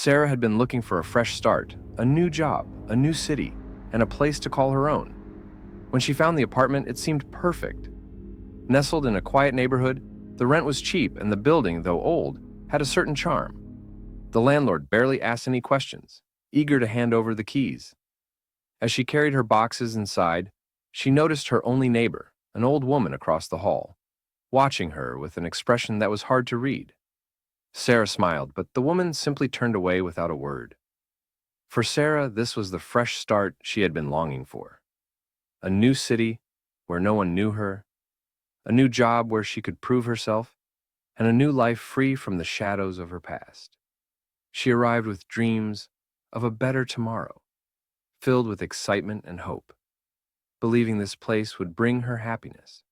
Sarah had been looking for a fresh start, a new job, a new city, and a place to call her own. When she found the apartment, it seemed perfect. Nestled in a quiet neighborhood, the rent was cheap and the building, though old, had a certain charm. The landlord barely asked any questions, eager to hand over the keys. As she carried her boxes inside, she noticed her only neighbor, an old woman across the hall, watching her with an expression that was hard to read. Sarah smiled, but the woman simply turned away without a word. For Sarah, this was the fresh start she had been longing for. A new city where no one knew her, a new job where she could prove herself, and a new life free from the shadows of her past. She arrived with dreams of a better tomorrow, filled with excitement and hope, believing this place would bring her happiness.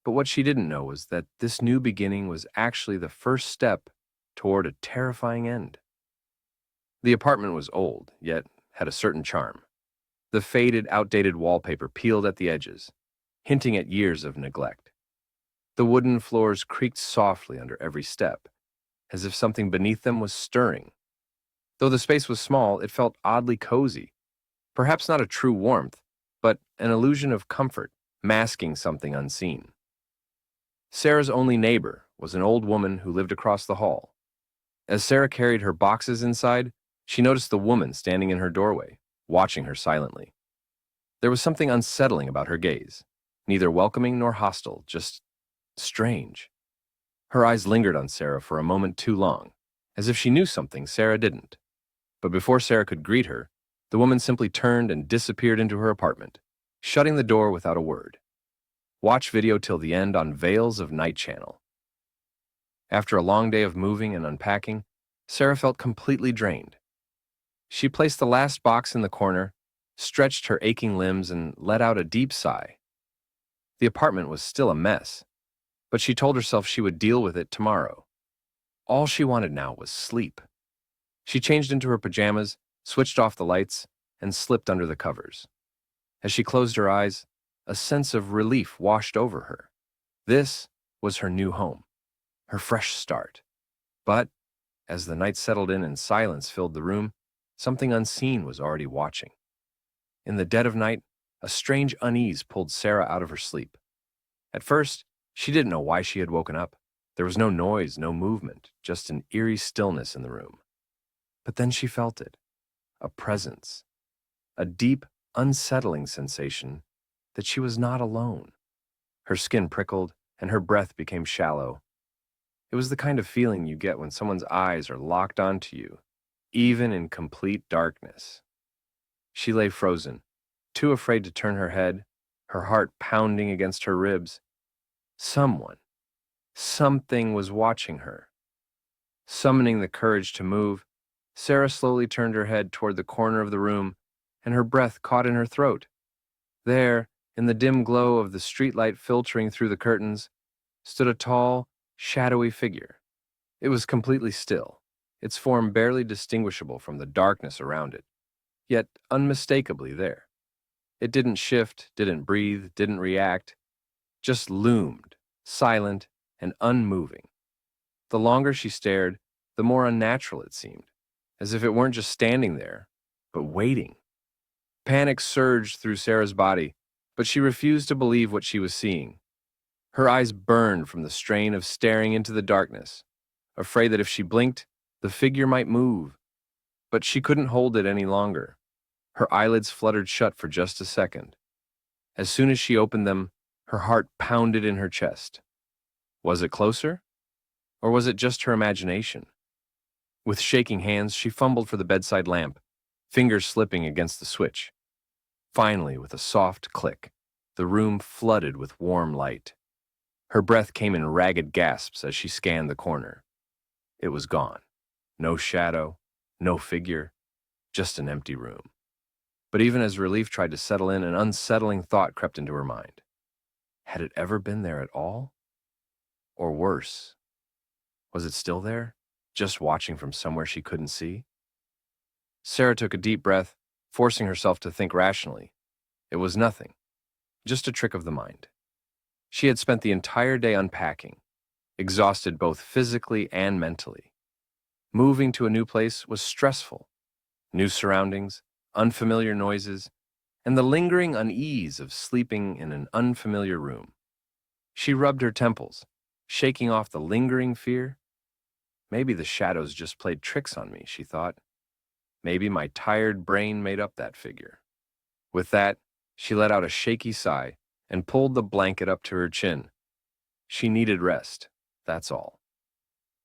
But what she didn't know was that this new beginning was actually the first step toward a terrifying end. The apartment was old, yet had a certain charm. The faded, outdated wallpaper peeled at the edges, hinting at years of neglect. The wooden floors creaked softly under every step, as if something beneath them was stirring. Though the space was small, it felt oddly cozy. Perhaps not a true warmth, but an illusion of comfort, masking something unseen. Sarah's only neighbor was an old woman who lived across the hall. As Sarah carried her boxes inside, she noticed the woman standing in her doorway, watching her silently. There was something unsettling about her gaze, neither welcoming nor hostile, just strange. Her eyes lingered on Sarah for a moment too long, as if she knew something Sarah didn't. But before Sarah could greet her, the woman simply turned and disappeared into her apartment, shutting the door without a word. Watch video till the end on Veils of Night channel. After a long day of moving and unpacking, Sarah felt completely drained. She placed the last box in the corner, stretched her aching limbs, and let out a deep sigh. The apartment was still a mess, but she told herself she would deal with it tomorrow. All she wanted now was sleep. She changed into her pajamas, switched off the lights, and slipped under the covers. As she closed her eyes, a sense of relief washed over her. This was her new home, her fresh start. But as the night settled in and silence filled the room, something unseen was already watching. In the dead of night, a strange unease pulled Sarah out of her sleep. At first, she didn't know why she had woken up. There was no noise, no movement, just an eerie stillness in the room. But then she felt it, a presence, a deep, unsettling sensation that she was not alone. Her skin prickled and her breath became shallow. It was the kind of feeling you get when someone's eyes are locked onto you, even in complete darkness. She lay frozen, too afraid to turn her head, her heart pounding against her ribs. Something was watching her. Summoning the courage to move, Sarah slowly turned her head toward the corner of the room, and her breath caught in her throat. There, in the dim glow of the streetlight filtering through the curtains, stood a tall, shadowy figure. It was completely still, its form barely distinguishable from the darkness around it, yet unmistakably there. It didn't shift, didn't breathe, didn't react, just loomed, silent and unmoving. The longer she stared, the more unnatural it seemed, as if it weren't just standing there, but waiting. Panic surged through Sarah's body, but she refused to believe what she was seeing. Her eyes burned from the strain of staring into the darkness, afraid that if she blinked, the figure might move. But she couldn't hold it any longer. Her eyelids fluttered shut for just a second. As soon as she opened them, her heart pounded in her chest. Was it closer? Or was it just her imagination? With shaking hands, she fumbled for the bedside lamp, fingers slipping against the switch. Finally, with a soft click, the room flooded with warm light. Her breath came in ragged gasps as she scanned the corner. It was gone. No shadow, no figure, just an empty room. But even as relief tried to settle in, an unsettling thought crept into her mind. Had it ever been there at all? Or worse, was it still there, just watching from somewhere she couldn't see? Sarah took a deep breath, forcing herself to think rationally. It was nothing, just a trick of the mind. She had spent the entire day unpacking, exhausted both physically and mentally. Moving to a new place was stressful. New surroundings, unfamiliar noises, and the lingering unease of sleeping in an unfamiliar room. She rubbed her temples, shaking off the lingering fear. Maybe the shadows just played tricks on me, she thought. Maybe my tired brain made up that figure. With that, she let out a shaky sigh and pulled the blanket up to her chin. She needed rest, that's all.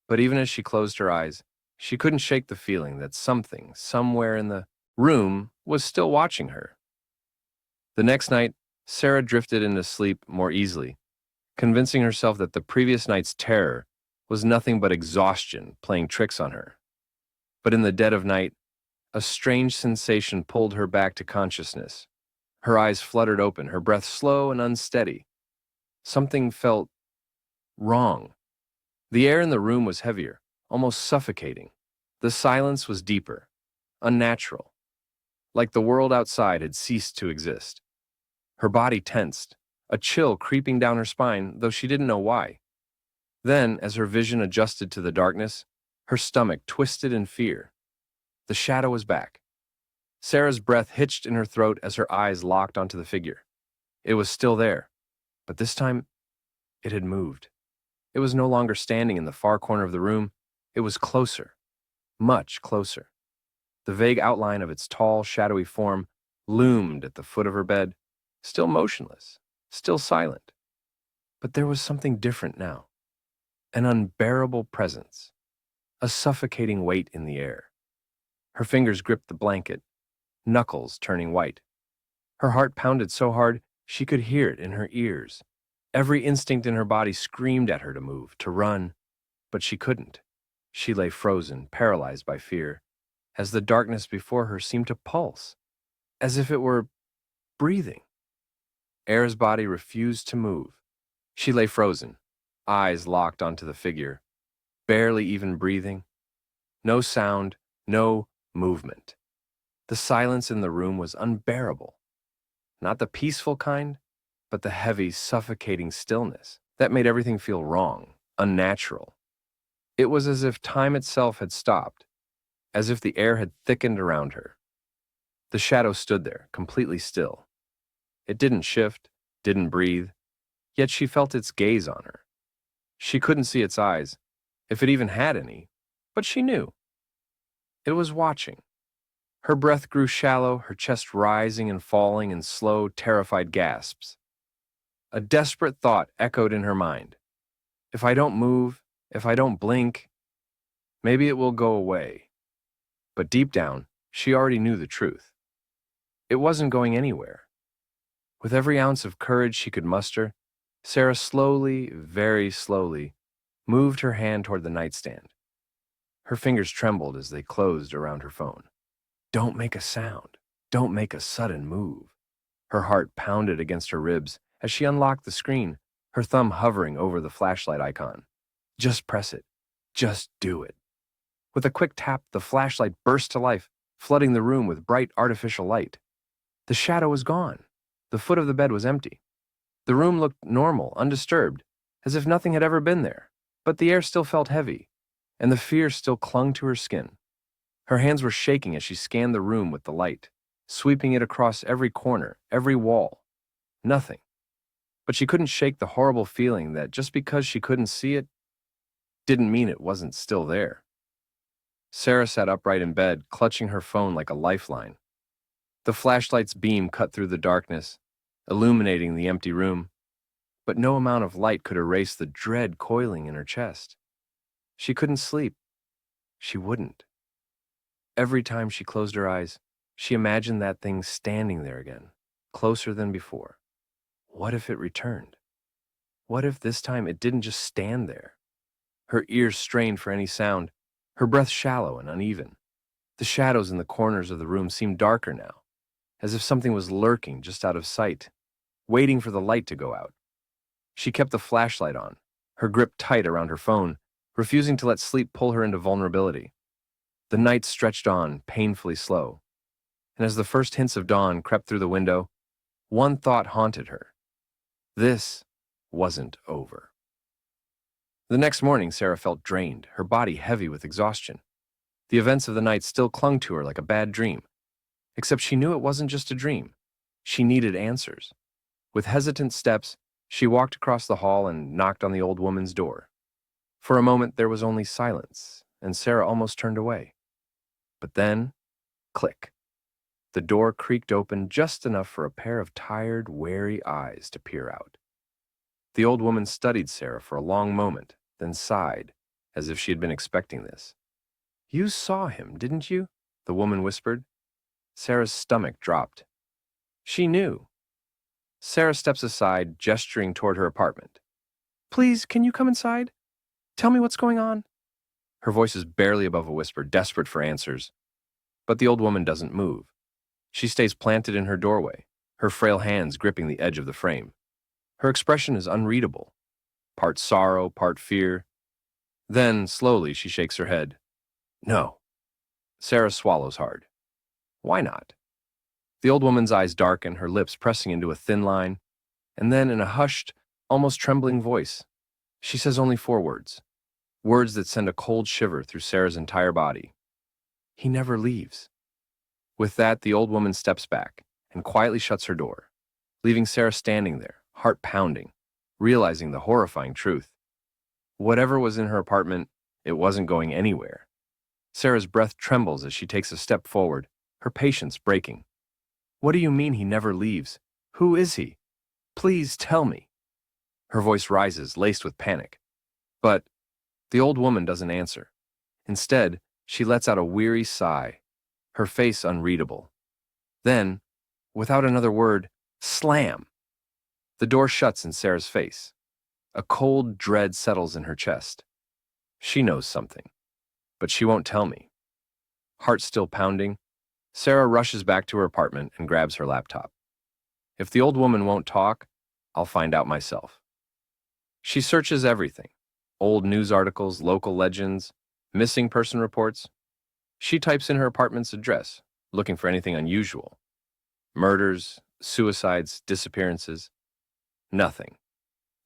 But even as she closed her eyes, she couldn't shake the feeling that something, somewhere in the room, was still watching her. The next night, Sarah drifted into sleep more easily, convincing herself that the previous night's terror was nothing but exhaustion playing tricks on her. But in the dead of night, a strange sensation pulled her back to consciousness. Her eyes fluttered open, her breath slow and unsteady. Something felt wrong. The air in the room was heavier, almost suffocating. The silence was deeper, unnatural, like the world outside had ceased to exist. Her body tensed, a chill creeping down her spine, though she didn't know why. Then, as her vision adjusted to the darkness, her stomach twisted in fear. The shadow was back. Sarah's breath hitched in her throat as her eyes locked onto the figure. It was still there, but this time it had moved. It was no longer standing in the far corner of the room. It was closer, much closer. The vague outline of its tall, shadowy form loomed at the foot of her bed, still motionless, still silent. But there was something different now. An unbearable presence, a suffocating weight in the air. Her fingers gripped the blanket, knuckles turning white. Her heart pounded so hard she could hear it in her ears. Every instinct in her body screamed at her to move, to run, but she couldn't. She lay frozen, paralyzed by fear, as the darkness before her seemed to pulse, as if it were breathing. Air's body refused to move. She lay frozen, eyes locked onto the figure, barely even breathing. No sound, no movement. The silence in the room was unbearable. Not the peaceful kind, but the heavy, suffocating stillness that made everything feel wrong, unnatural. It was as if time itself had stopped, as if the air had thickened around her. The shadow stood there, completely still. It didn't shift, didn't breathe, yet she felt its gaze on her. She couldn't see its eyes, if it even had any, but she knew. It was watching. Her breath grew shallow, her chest rising and falling in slow, terrified gasps. A desperate thought echoed in her mind. If I don't move, if I don't blink, maybe it will go away. But deep down, she already knew the truth. It wasn't going anywhere. With every ounce of courage she could muster, Sarah slowly, very slowly, moved her hand toward the nightstand. Her fingers trembled as they closed around her phone. Don't make a sound. Don't make a sudden move. Her heart pounded against her ribs as she unlocked the screen, her thumb hovering over the flashlight icon. Just press it. Just do it. With a quick tap, the flashlight burst to life, flooding the room with bright artificial light. The shadow was gone. The foot of the bed was empty. The room looked normal, undisturbed, as if nothing had ever been there. But the air still felt heavy, and the fear still clung to her skin. Her hands were shaking as she scanned the room with the light, sweeping it across every corner, every wall. Nothing. But she couldn't shake the horrible feeling that just because she couldn't see it, didn't mean it wasn't still there. Sarah sat upright in bed, clutching her phone like a lifeline. The flashlight's beam cut through the darkness, illuminating the empty room, but no amount of light could erase the dread coiling in her chest. She couldn't sleep. She wouldn't. Every time she closed her eyes, she imagined that thing standing there again, closer than before. What if it returned? What if this time it didn't just stand there? Her ears strained for any sound, her breath shallow and uneven. The shadows in the corners of the room seemed darker now, as if something was lurking just out of sight, waiting for the light to go out. She kept the flashlight on, her grip tight around her phone, refusing to let sleep pull her into vulnerability. The night stretched on, painfully slow, and as the first hints of dawn crept through the window, one thought haunted her. This wasn't over. The next morning, Sarah felt drained, her body heavy with exhaustion. The events of the night still clung to her like a bad dream, except she knew it wasn't just a dream. She needed answers. With hesitant steps, she walked across the hall and knocked on the old woman's door. For a moment, there was only silence, and Sarah almost turned away. But then, click. The door creaked open just enough for a pair of tired, wary eyes to peer out. The old woman studied Sarah for a long moment, then sighed, as if she had been expecting this. "You saw him, didn't you?" the woman whispered. Sarah's stomach dropped. She knew. Sarah steps aside, gesturing toward her apartment. "Please, can you come inside? Tell me what's going on." Her voice is barely above a whisper, desperate for answers. But the old woman doesn't move. She stays planted in her doorway, her frail hands gripping the edge of the frame. Her expression is unreadable, part sorrow, part fear. Then, slowly, she shakes her head. "No." Sarah swallows hard. "Why not?" The old woman's eyes darken, her lips pressing into a thin line, and then, in a hushed, almost trembling voice, she says only 4 words. Words that send a cold shiver through Sarah's entire body. "He never leaves." With that, the old woman steps back and quietly shuts her door, leaving Sarah standing there, heart pounding, realizing the horrifying truth. Whatever was in her apartment, it wasn't going anywhere. Sarah's breath trembles as she takes a step forward, her patience breaking. "What do you mean he never leaves? Who is he? Please tell me." Her voice rises, laced with panic. But the old woman doesn't answer. Instead, she lets out a weary sigh, her face unreadable. Then, without another word, slam! The door shuts in Sarah's face. A cold dread settles in her chest. She knows something, but she won't tell me. Heart still pounding, Sarah rushes back to her apartment and grabs her laptop. If the old woman won't talk, I'll find out myself. She searches everything: old news articles, local legends, missing person reports. She types in her apartment's address, looking for anything unusual. Murders, suicides, disappearances. Nothing.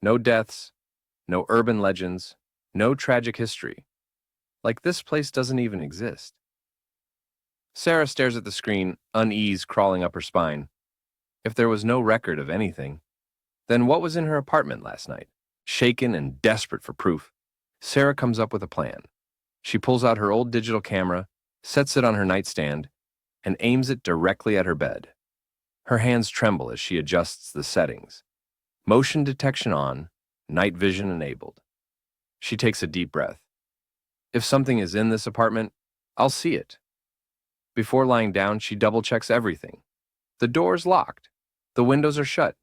No deaths, no urban legends, no tragic history. Like this place doesn't even exist. Sarah stares at the screen, unease crawling up her spine. If there was no record of anything, then what was in her apartment last night? Shaken and desperate for proof, Sarah comes up with a plan. She pulls out her old digital camera, sets it on her nightstand, and aims it directly at her bed. Her hands tremble as she adjusts the settings. Motion detection on, night vision enabled. She takes a deep breath. If something is in this apartment, I'll see it. Before lying down, she double-checks everything. The door's locked. The windows are shut.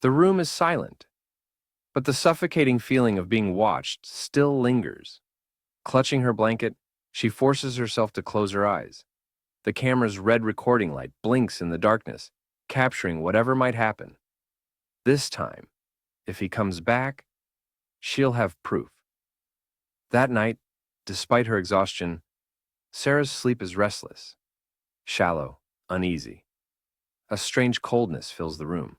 The room is silent. But the suffocating feeling of being watched still lingers. Clutching her blanket, she forces herself to close her eyes. The camera's red recording light blinks in the darkness, capturing whatever might happen. This time, if he comes back, she'll have proof. That night, despite her exhaustion, Sarah's sleep is restless, shallow, uneasy. A strange coldness fills the room,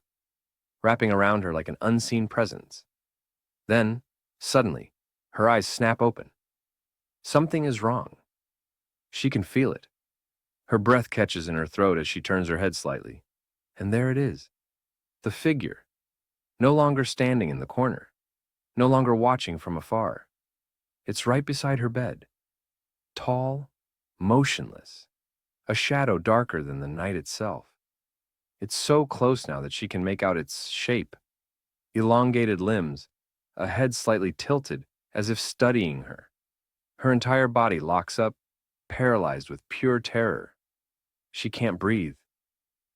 wrapping around her like an unseen presence. Then, suddenly, her eyes snap open. Something is wrong. She can feel it. Her breath catches in her throat as she turns her head slightly. And there it is. The figure. No longer standing in the corner. No longer watching from afar. It's right beside her bed. Tall, motionless. A shadow darker than the night itself. It's so close now that she can make out its shape. Elongated limbs, a head slightly tilted, as if studying her. Her entire body locks up, paralyzed with pure terror. She can't breathe,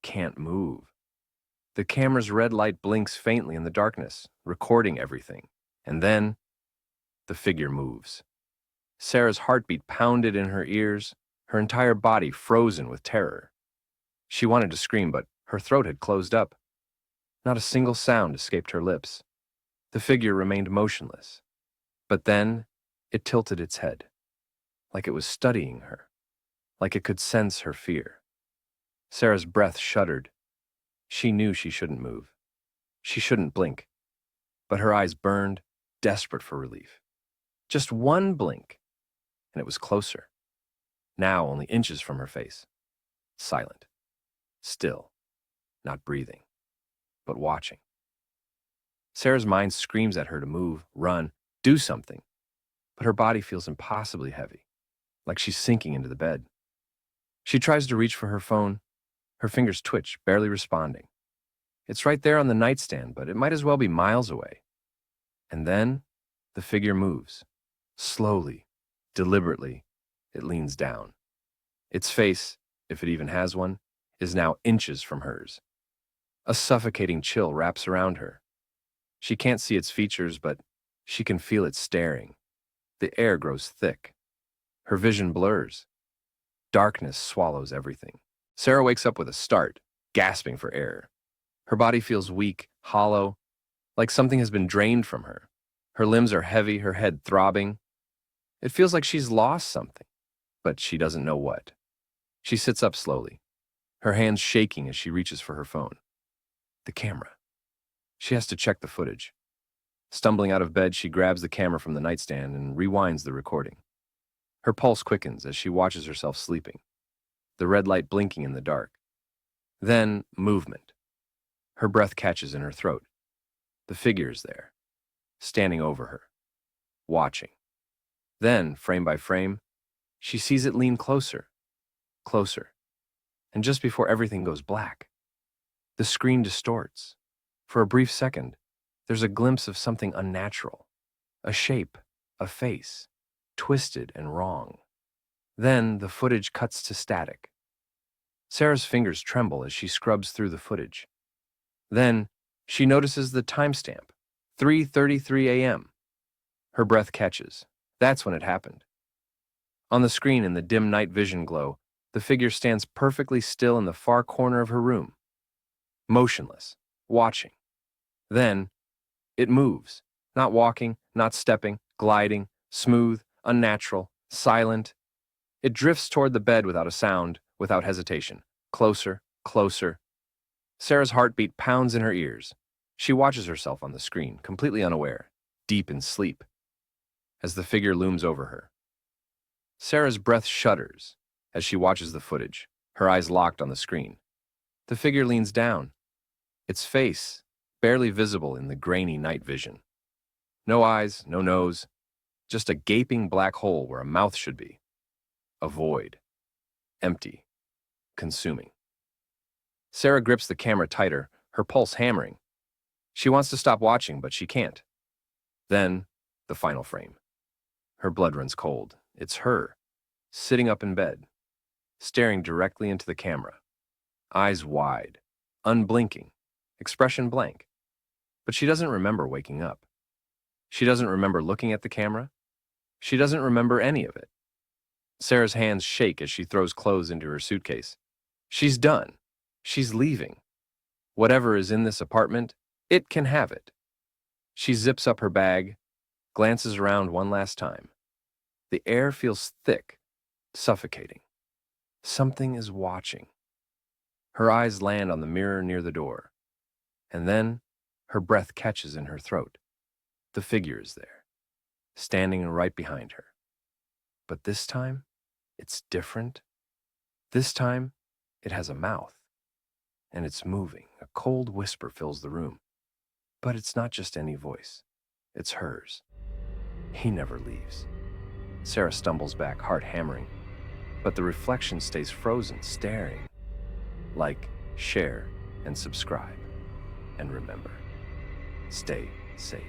can't move. The camera's red light blinks faintly in the darkness, recording everything. And then, the figure moves. Sarah's heartbeat pounded in her ears, her entire body frozen with terror. She wanted to scream, but her throat had closed up. Not a single sound escaped her lips. The figure remained motionless. But then, it tilted its head, like it was studying her, like it could sense her fear. Sarah's breath shuddered. She knew she shouldn't move. She shouldn't blink. But her eyes burned, desperate for relief. Just one blink, and it was closer. now only inches from her face. Silent. Still. Not breathing. But watching. Sarah's mind screams at her to move, run, do something. But her body feels impossibly heavy, like she's sinking into the bed. She tries to reach for her phone. Her fingers twitch, barely responding. It's right there on the nightstand, but it might as well be miles away. And then, the figure moves. Slowly, deliberately, it leans down. Its face, if it even has one, is now inches from hers. A suffocating chill wraps around her. She can't see its features, but she can feel it staring. The air grows thick. Her vision blurs. Darkness swallows everything. Sarah wakes up with a start, gasping for air. Her body feels weak, hollow, like something has been drained from her. Her limbs are heavy, her head throbbing. It feels like she's lost something, but she doesn't know what. She sits up slowly, her hands shaking as she reaches for her phone. The camera. She has to check the footage. Stumbling out of bed, she grabs the camera from the nightstand and rewinds the recording. Her pulse quickens as she watches herself sleeping, the red light blinking in the dark. Then, movement. Her breath catches in her throat. The figure is there, standing over her, watching. Then, frame by frame, she sees it lean closer, closer. And just before everything goes black, the screen distorts. For a brief second, there's a glimpse of something unnatural, a shape, a face, twisted and wrong. Then the footage cuts to static. Sarah's fingers tremble as she scrubs through the footage. Then she notices the timestamp, 3:33 a.m. Her breath catches. That's when it happened. On the screen in the dim night vision glow, the figure stands perfectly still in the far corner of her room, motionless, watching. Then, it moves, not walking, not stepping, gliding, smooth, unnatural, silent. It drifts toward the bed without a sound, without hesitation. Closer, closer. Sarah's heartbeat pounds in her ears. She watches herself on the screen, completely unaware, deep in sleep, as the figure looms over her. Sarah's breath shudders as she watches the footage, her eyes locked on the screen. The figure leans down, its face barely visible in the grainy night vision. No eyes, no nose, just a gaping black hole where a mouth should be. A void. Empty. Consuming. Sarah grips the camera tighter, her pulse hammering. She wants to stop watching, but she can't. Then, the final frame. Her blood runs cold. It's her, sitting up in bed, staring directly into the camera. Eyes wide, unblinking, expression blank. But she doesn't remember waking up. She doesn't remember looking at the camera. She doesn't remember any of it. Sarah's hands shake as she throws clothes into her suitcase. She's done. She's leaving. Whatever is in this apartment, it can have it. She zips up her bag, glances around one last time. The air feels thick, suffocating. Something is watching. Her eyes land on the mirror near the door. And then, her breath catches in her throat. The figure is there, standing right behind her. But this time, it's different. This time, it has a mouth. And it's moving. A cold whisper fills the room. But it's not just any voice. It's hers. He never leaves. Sarah stumbles back, heart hammering. But the reflection stays frozen, staring. Like, share, and subscribe. And remember, stay safe.